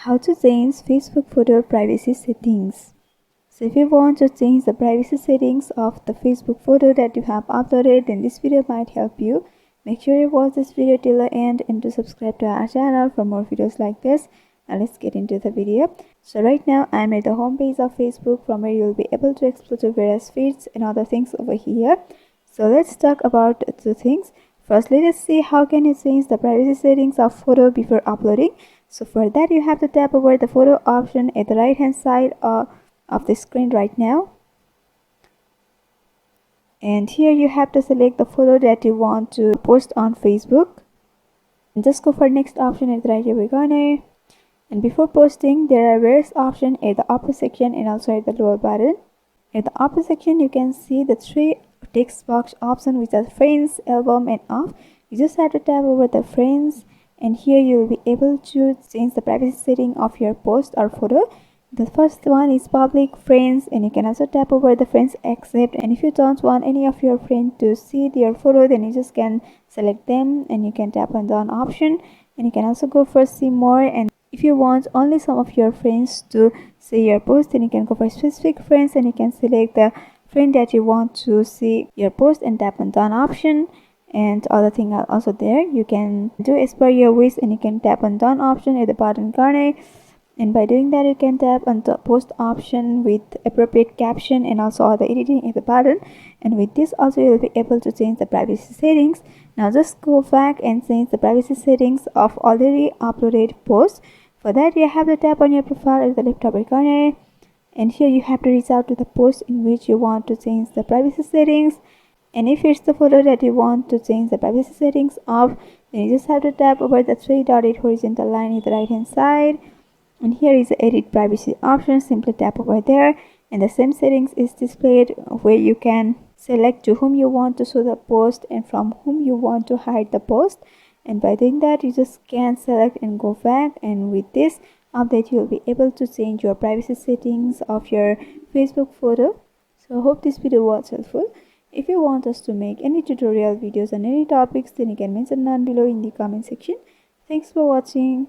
How to change Facebook photo privacy settings. So if you want to change the privacy settings of the Facebook photo that you have uploaded, then this video might help you. Make sure you watch this video till the end and to subscribe to our channel for more videos like this. Now let's get into the video. So right now I'm at the home page of Facebook, from where you'll be able to explore the various feeds and other things over here. So let's talk about two things. First, let us see how can you change the privacy settings of photo before uploading. So for that, you have to tap over the photo option at the right hand side of the screen right now. And here you have to select the photo that you want to post on Facebook. And just go for next option at the right over corner. And before posting, there are various options at the upper section and also at the lower button. At the upper section, you can see the three text box options, which are friends, album and off. You just have to tap over the friends, and here you will be able to change the privacy setting of your post or photo. The first one is public friends, and you can also tap over the friends accept. And if you don't want any of your friends to see your photo, then you just can select them and you can tap on the on option, and you can also go for see more. And if you want only some of your friends to see your post, then you can go for specific friends and you can select the friend that you want to see your post and tap on done option. And other thing are also there. You can do as per your wish and you can tap on done option at the bottom corner. And by doing that, you can tap on the post option with appropriate caption and also other editing at the button. And with this also you'll be able to change the privacy settings. Now just go back and change the privacy settings of already uploaded posts. For that, you have to tap on your profile at the left upper corner, and here you have to reach out to the post in which you want to change the privacy settings. And if it's the photo that you want to change the privacy settings of, then you just have to tap over the three dotted horizontal line at the right hand side, and here is the edit privacy option. Simply tap over there and the same settings is displayed, where you can select to whom you want to show the post and from whom you want to hide the post. And by doing that, you just can select and go back, and with this update you'll be able to change your privacy settings of your Facebook photo. So I hope this video was helpful. If you want us to make any tutorial videos on any topics, then you can mention down below in the comment section. Thanks for watching.